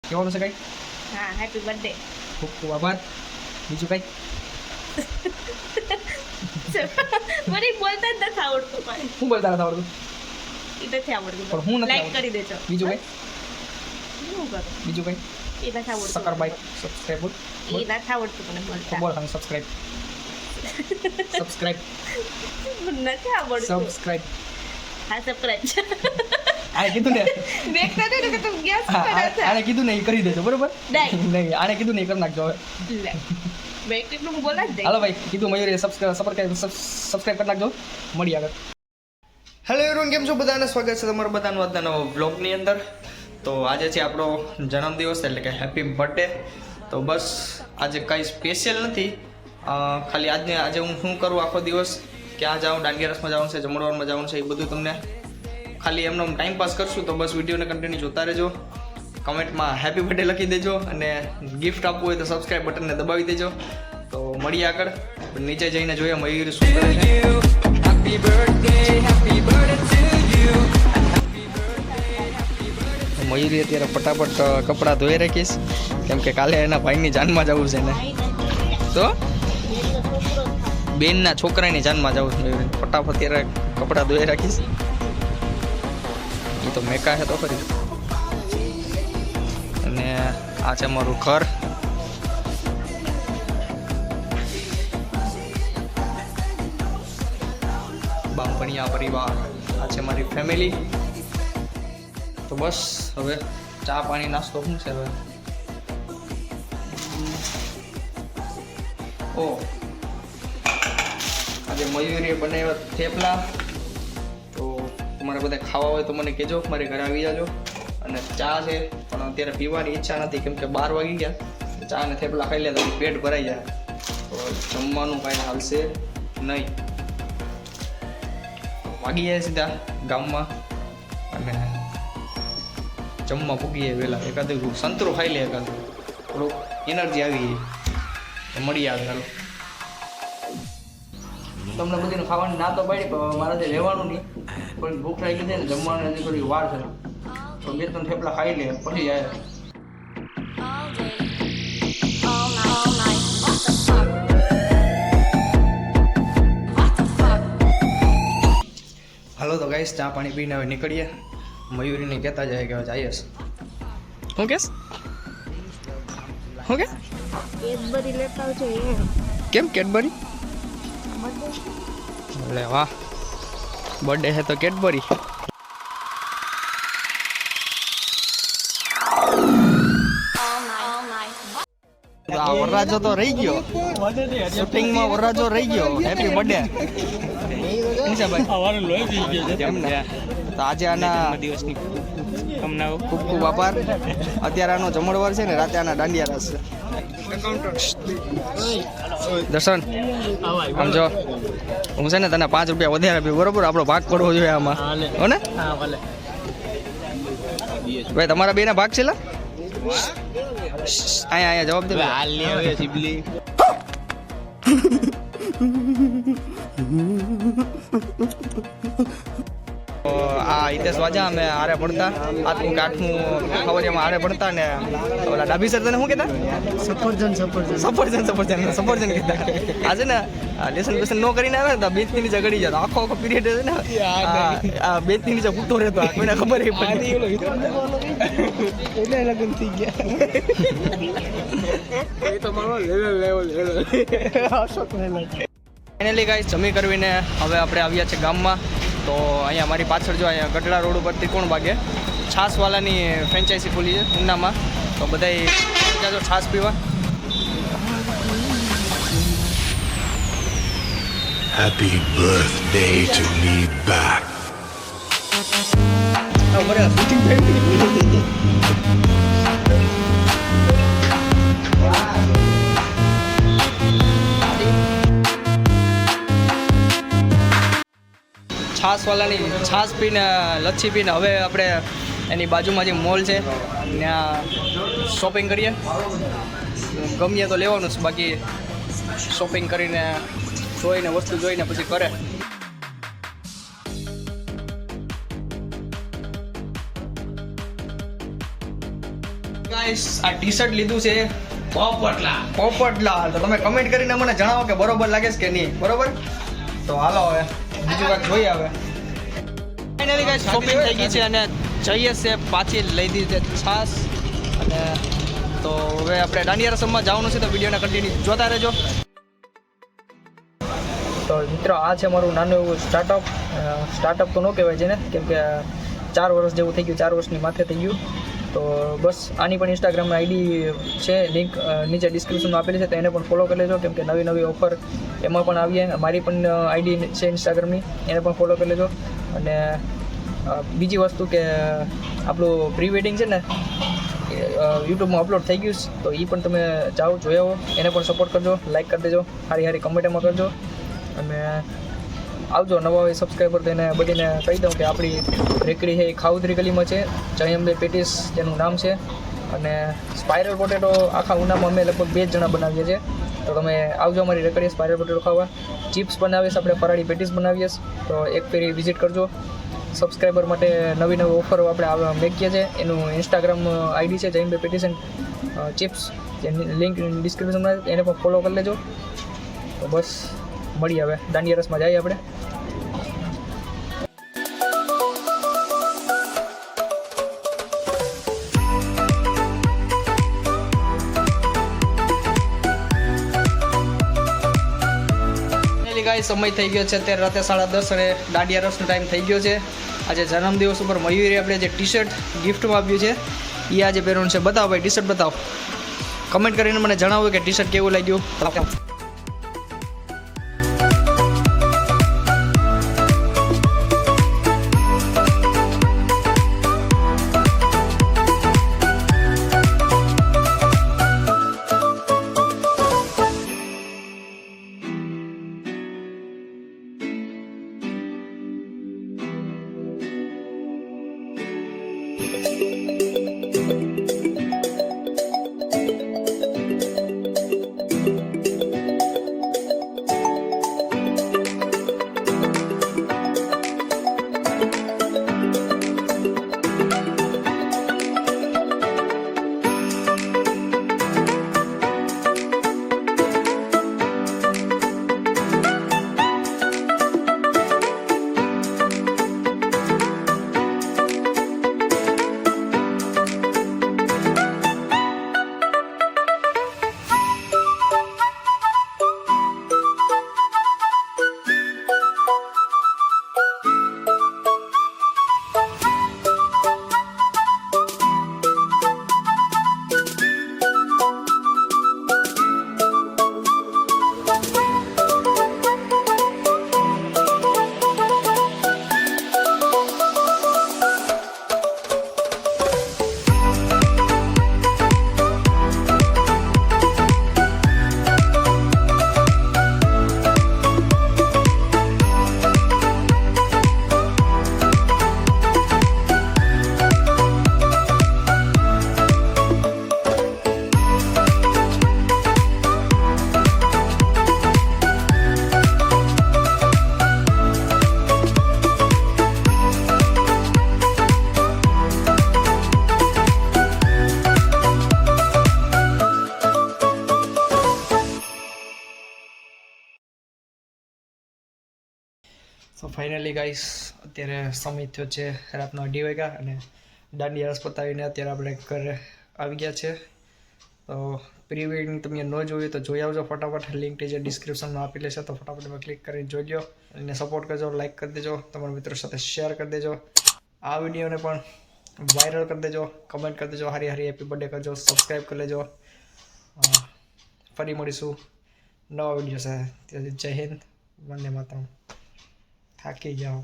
કહેવાનું છે કઈ? હા, હેપી બર્થડે. ખૂબ ખૂબ આભાર. બીજું કઈ? મને બોલતા જ નથી આવડતું ભાઈ. શું બોલતા નથી આવડતું? એ નથી આવડતું. પણ હું નથી લાઈક આવડતું. કરી દેજો. બીજું કઈ? શું કરું? બીજું કઈ? એ નથી આવડતું. સકરબાઈ સબસ્ક્રાઇબ બોલ. એ નથી આવડતું મને બોલતા. બોલ ખાલી સબસ્ક્રાઇબ. સબસ્ક્રાઇબ. નથી આવડતું. સબસ્ક્રાઇબ. હા, સબસ્ક્રાઇબ. આને કીધું ને દેખતા તો કે તું ગયા હા, શું કરે છે? આને કીધું ને એ કરી દેજો બરોબર? નહીં. નહીં આને કીધું ને એ કરી નાખજો હવે. લે. બે કેટલું બોલા જ દે. હાલો ભાઈ કીધું મયુરે સબસ્ક્રાઇબ કરી નાખજો. મળી આગળ. હેલો એવરીવન, કેમ છો બધાને? સ્વાગત છે તમારું બધાનું આજના નવા વ્લોગની અંદર. તો આજે છે આપણો જન્મદિવસ એટલે કે હેપી બર્થડે. તો બસ આજે કંઈ સ્પેશિયલ નથી, ખાલી આજે હું શું કરું આખો દિવસ, ક્યાં જાઉં, દાંડિયા રસમાં જવાનું છે, જમણવારમાં જવાનું છે, એ બધું તમને ખાલી એમનો ટાઈમ પાસ કરશું. તો બસ વિડીયોને કન્ટિન્યુ જોતા રહેજો. કમેન્ટમાં હેપી બર્થડે લખી દેજો અને ગિફ્ટ આપવું હોય તો સબસ્ક્રાઇબ બટનને દબાવી દેજો. તો મળીએ આગળ. નીચે જઈને જોઈએ મયુર શું કરે છે. મયુરી અત્યારે ફટાફટ કપડાં ધોઈ રાખીશ, કેમ કે કાલે એના ભાઈની જાનમાં જવું છે ને. તો બેનના છોકરાની જાનમાં જવું છે. મયુરી ફટાફટ અત્યારે કપડાં ધોઈ રાખીશ. એ તો મેકા છે તો ખરી. અને આ છે મારું ઘર. બાંભણિયા પરિવાર. આ છે મારી ફેમિલી. તો બસ હવે ચા પાણી નાસ્તો શું છે હવે? ઓ આજે મયુરીએ બનાવ્યા થેપલા. તો તમારે બધા ખાવા હોય તો મને કહેજો, મારે ઘરે આવી જાજો. અને ચા છે પણ અત્યારે પીવાની ઈચ્છા નથી, કેમ કે 12 વાગી ગયા. ચા અને થેપલા ખાઈ લે તો પેટ ભરાઈ જાય. તો જમવાનું કાંઈ હાલશે નહીં. વાગી જાય સીધા ગામમાં અને જમવા પૂગીએ વહેલા. એકાદું સંતરું ખાઈ લે, એકાદું થોડુંક એનર્જી આવી જાય. તો મળી આવે. ચાલો તમને બધીને ખાવાની ના તો પાડી, પણ મારાથી રહેવાનું નહીં. થોડી ભૂખ લાગી જાય ને, જમવાની હજી થોડી વાર છે. તો 2-3 થેપલા ખાઈ લે પછી જાય. હાલો તો ગાઈસ, ચા પાણી પીને હવે નીકળીએ. મયુરીને કહેતા જાય કે હવે જઈએ. શું કેસ? શું કે? કેડબરી લેતા આવજો. કેમ કેડબરી? લે વાહ, બર્થડે છે તો કેડબરી. આ વરરાજો તો રહી ગયો, શૂટિંગમાં વરરાજો રહી ગયો. Happy birthday. તો આજે આના દિવસની ખૂબ ખૂબ આભાર. અત્યારે આનો જમણવાર છે ને, રાતે આના દાંડિયા રસ છે. દર્શન સમજો, હું છે ને તને 5 રૂપિયા વધારે આપી, બરોબર? આપણો ભાગ પડવો જોઈએ આમાં, હો ને? ભાઈ તમારા બેના ભાગ છે લા? અહીંયા જવાબ દે. આ હિતેશ વાજા અમે હારે ભણતા, 8મું કે 8મું ખબરિયામાં હારે ભણતા ને. ઓલા ડાભી સર તને શું કહેતા? સફરજન કહેતા. આજે ને લેસન બેસન નો કરીને આવે ને તો બેંચની નીચે ગળી જતો. આખો પીરિયડ છે ને આ બેંચની નીચે કૂદતો રહેતો. કોઈને ખબર નહીં પડી. લગ્ન થઈ ગયા. ફાઇનલી ગાઈસ, જમી કરવીને હવે આપણે આવ્યા છે ગામમાં. તો અહીંયા મારી પાછળ જો, અહીંયા ગઢડા રોડ ઉપર ત્રિકોણ ભાગે છાસવાલાની ફ્રેન્ચાઇઝી ખુલી છે ઉનામાં. તો બધાય જાજો છાસ પીવા. Happy birthday to me back. છાસવાલાની છાસ પીને, લચ્છી પીને હવે આપણે એની બાજુમાં જે મોલ છે ત્યાં શોપિંગ કરીએ. ગમીએ તો લેવાનું છે, બાકી શોપિંગ કરીને જોઈને વસ્તુ જોઈને પછી કરે. ગાઈસ આ ટી શર્ટ લીધું છે પોપટલાલ. તો તમે કમેન્ટ કરીને મને જણાવો કે બરોબર લાગે છે કે નહીં. બરોબર, તો હાલો હવે બીજું કાંઈક જોઈએ હવે. ફાઇનલી ગાઈસ શોપિંગ થઈ ગઈ છે અને જઈએ છે પાછી લઈ દીધી છે છાસ. અને તો હવે આપણે દાંડિયા રસમમાં જવાનું છે, તો વિડીયોને કન્ટિન્યુ જોતા રહેજો. તો મિત્રો આ છે મારું નાનું એવું સ્ટાર્ટઅપ તો ન કહેવાય છે ને, કેમ કે 4 વર્ષ જેવું થઈ ગયું, 4 વર્ષની માથે થઈ ગયું. તો બસ આની પણ ઇન્સ્ટાગ્રામમાં આઈડી છે, લિંક નીચે ડિસ્ક્રિપ્શનમાં આપેલી છે, તો એને પણ ફોલો કરી લેજો, કેમ કે નવી ઓફર એમાં પણ આવીએ. મારી પણ આઈડી છે ઇન્સ્ટાગ્રામની, એને પણ ફોલો કરી લેજો. અને બીજી વસ્તુ કે આપણું પ્રી વેડિંગ છે ને યુટ્યુબમાં અપલોડ થઈ ગયું છે, તો એ પણ તમે જાઓ જોઈ આવો, એને પણ સપોર્ટ કરજો, લાઇક કરી દેજો, સારી કમેન્ટ એમાં કરજો. અને આવજો નવા હોય સબસ્ક્રાઈબર, તો એને બધીને કહી દઉં કે આપણી રેકડી છે એ ખાઉધરી ગલીમાં છે, જય અંબે પેટીસ જેનું નામ છે. અને સ્પાઇરલ પોટેટો આખા ઉનામાં અમે લગભગ 2 જણા બનાવીએ છીએ, તો તમે આવજો અમારી રેકડીએ સ્પાઇરલ પોટેટો ખાવા. ચિપ્સ બનાવીએ છીએ, આપણે ફરાળી પેટીસ બનાવીએ છીએ, તો એક ફેરી વિઝિટ કરજો. સબસ્ક્રાઈબર માટે નવી ઓફરો આપણે મેકીએ છીએ. એનું ઇન્સ્ટાગ્રામ આઈડી છે જય અંબે પેટીસ એન્ડ ચિપ્સ, જેની લિંક ડિસ્ક્રિપ્શનમાં, એને પણ ફોલો કરી લેજો. તો બસ મળીએ હવે દાંડિયા રસમાં જઈએ આપણે. સમય થઈ ગયો છે અત્યારે રાતે 10:30 અને દાંડિયા રસનો ટાઈમ થઈ ગયો છે. આજે જન્મદિવસ ઉપર મયુરી આપણે જે ટી શર્ટ ગિફ્ટમાં આપ્યું છે એ આજે પહેરવાનું છે. બતાવો ભાઈ, ટી શર્ટ બતાવો, કમેન્ટ કરીને મને જણાવો કે ટી શર્ટ કેવું લાગ્યું. સો ફાઇનલી ગાઈસ અત્યારે સમય થયો છે રાતનો 2 વાગ્યા અને દાંડિયા રસ પતાવીને અત્યારે આપણે ઘરે આવી ગયા છે. તો પ્રી વેડિંગ તમે ન જોયું તો જોઈ આવજો ફટાફટ, લિંક જે ડિસ્ક્રિપ્શનમાં આપેલી છે, તો ફટાફટ એમાં ક્લિક કરીને જોઈ લો અને સપોર્ટ કરજો, લાઇક કરી દેજો, તમારા મિત્રો સાથે શેર કરી દેજો, આ વિડીયોને પણ વાયરલ કરી દેજો, કમેન્ટ કરી દેજો, હારી હેપી બર્થડે કરજો, સબસ્ક્રાઈબ કરી લેજો. ફરી મળીશું નવા વિડીયો સાથે. જય હિન્દ, વંદે માતરમ. થાકી જાઓ.